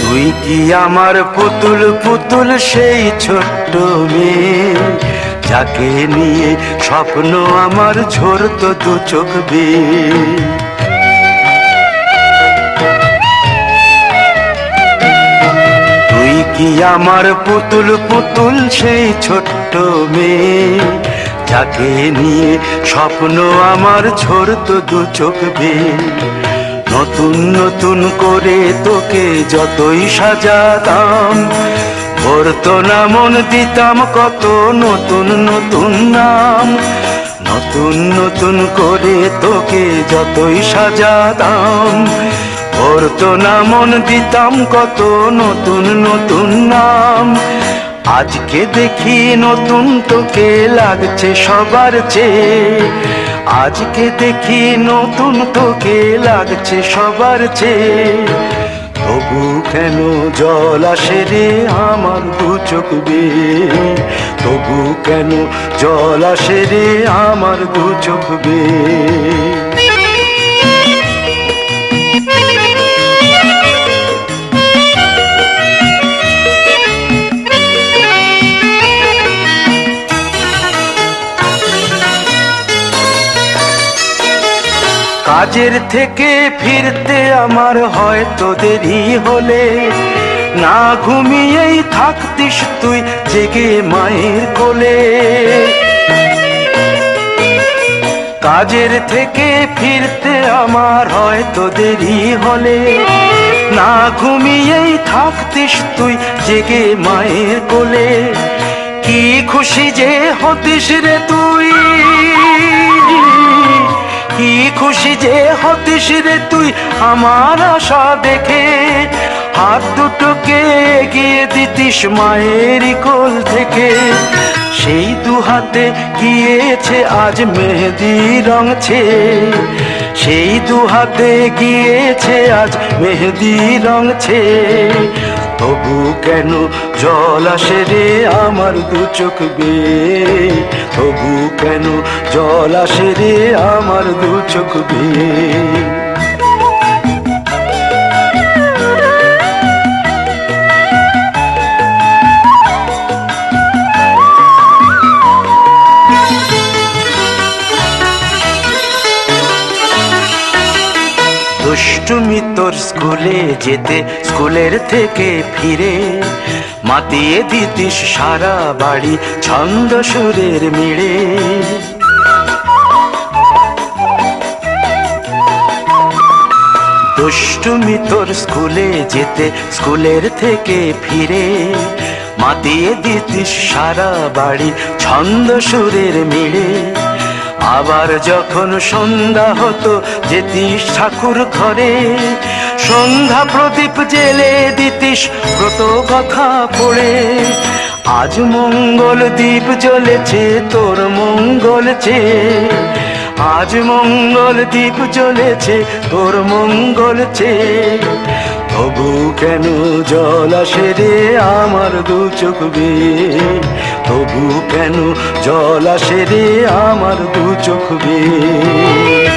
তুই কি আমার পুতুল পুতুল সেই ছোট্ট মেয়ে, যাকে নিয়ে স্বপ্ন আমার ঝরতো দু চোখ বেয়ে। তুই কি আমার পুতুল পুতুল সেই ছোট্ট মেয়ে, যাকে নিয়ে স্বপ্ন আমার ঝরতো দু চোখ বেয়ে। নতুন নতুন করে তোকে যতই সাজাতাম, ভরতো না মন, দিতাম কত নতুন নতুন নাম। নতুন নতুন করে তোকে যতই সাজাতাম, ভরতো না মন, দিতাম কত নতুন নতুন নাম। আজকে দেখি নতুন তোকে লাগছে সবার চেয়ে, আজকে দেখি নতুন তোকে লাগছে সবার চেয়ে। তবু কেন জল আসে রে আমার দু চোখ বেয়ে, তবু কেন জল আসে রে আমার দু চোখ বেয়ে। কাজের থেকে ফিরতে আমার হয়তো দেরি হলে, না ঘুমিয়েই থাকতিস তুই জেগে মায়ের কোলে। কাজের থেকে ফিরতে আমার হয়তো দেরি হলে, না ঘুমিয়েই থাকতিস তুই জেগে মায়ের কোলে। কি খুশি যে হতিস রে তুই, কি খুশি যে হতিস রে তুই আমার আশা দেখে। হাত দুটোকে এগিয়ে দিতিস মায়ের কোল থেকে, সেই দু হাতে গিয়েছে আজ মেহেদি রং ছেয়ে। সেই দু হাতে গিয়েছে আজ মেহেদি রং ছেয়ে। তবু কেন জল আসে রে আমার দু চোখ বেয়ে, তবু কেন জল আসে রে আমার দু চোখ বেয়ে। দুষ্টুমি তোর স্কুলে যেতে, স্কুলের থেকে ফিরে মাতিয়ে দিতিস সারা বাড়ি ছন্দ সুরের মিড়ে। দুষ্টুমি তোর স্কুলে যেতে, স্কুলের থেকে ফিরে মাতিয়ে দিতিস সারা বাড়ি ছন্দ সুরের মিড়ে। আবার যখন সন্ধ্যা হতো যেতিস ঠাকুর ঘরে, সন্ধ্যা প্রদীপ জেলে দিতিস ব্রত কথা পড়ে। আজ মঙ্গল দ্বীপ জ্বলেছে তোর মঙ্গল চেয়ে, আজ মঙ্গল দ্বীপ জ্বলেছে তোর মঙ্গল চেয়ে। তবু কেন জল আসে রে আমার দু চোখ বেয়ে, তবু কেন জল আসে রে আমার দু চোখ বেয়ে।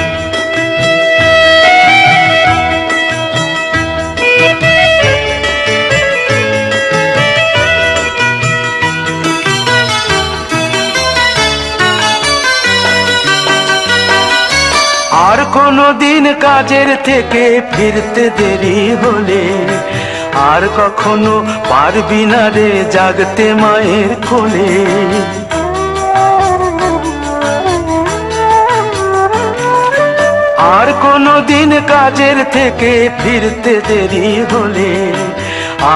আর কোনো দিন কাজের থেকে ফিরতে দেরি হলে, আর কখনো পারবি না রে জাগতে মায়ের কোলে। আর কোনো দিন কাজের থেকে ফিরতে দেরি হলে,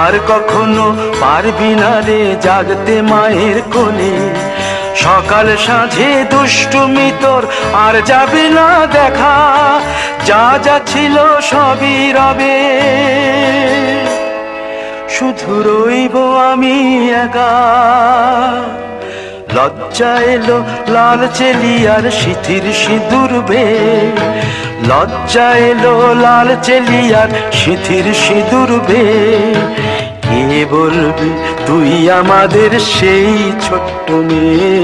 আর কখনো পারবি না রে জাগতে মায়ের কোলে। সকাল সাঁঝে দুষ্টুমি তোর আর যাবে না দেখা, যা যা ছিল সবই রবে, শুধু রইব আমি একা। লজ্জা এলো লাল চেলিয়ার সিঁথির সিঁদুর বে, লজ্জা এলো লাল চেলিয়ার সিঁথির সিঁদুর বেয়ে। কে বলবে তুই আমাদের সেই ছোট্ট মেয়ে,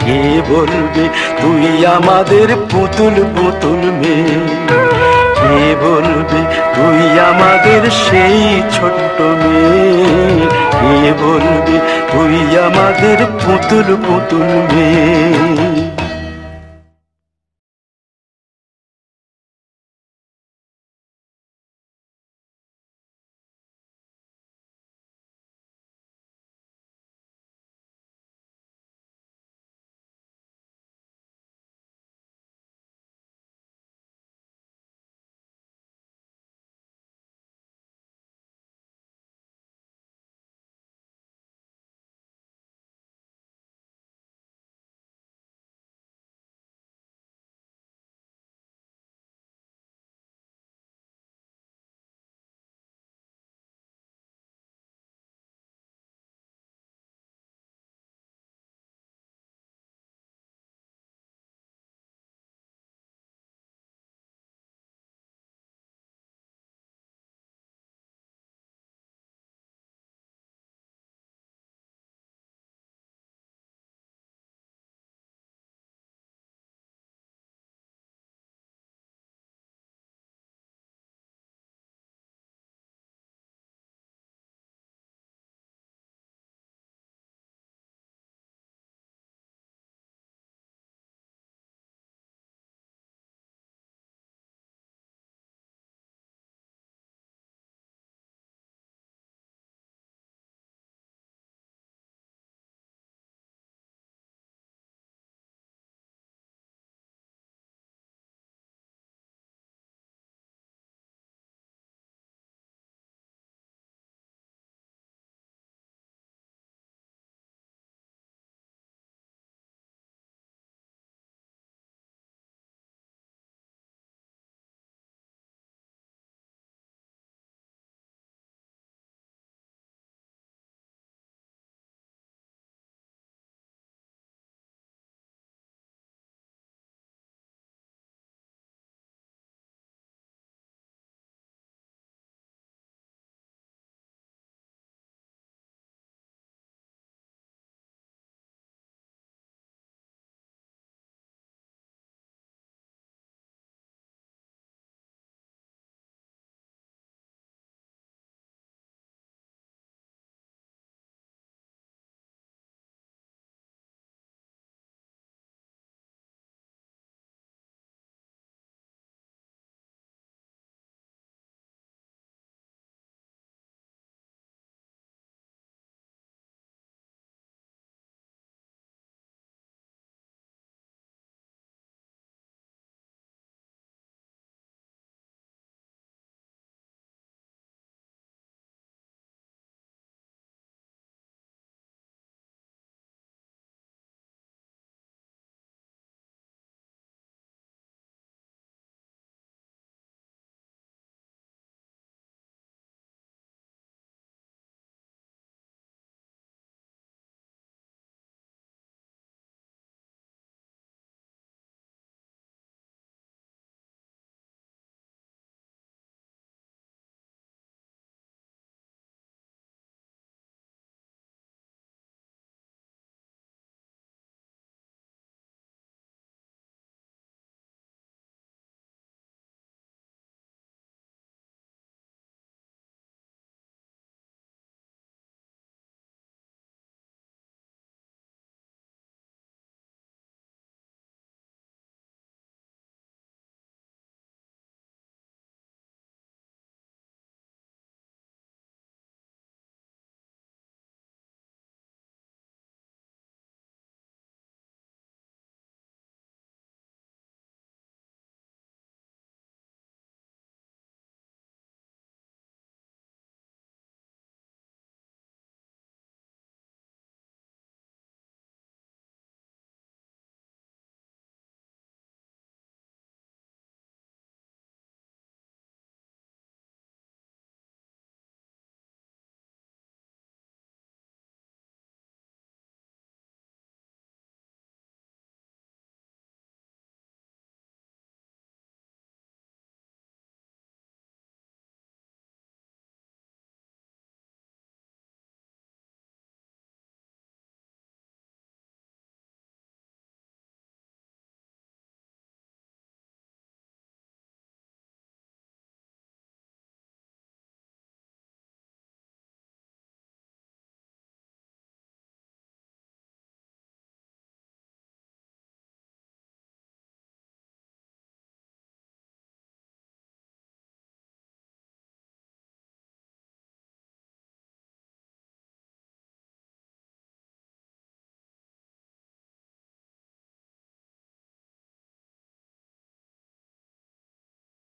কে বলবে তুই আমাদের পুতুল পুতুল মেয়ে, কে বলবে তুই আমাদের সেই ছোট্ট মেয়ে, কে বলবে তুই আমাদের পুতুল পুতুল মেয়ে।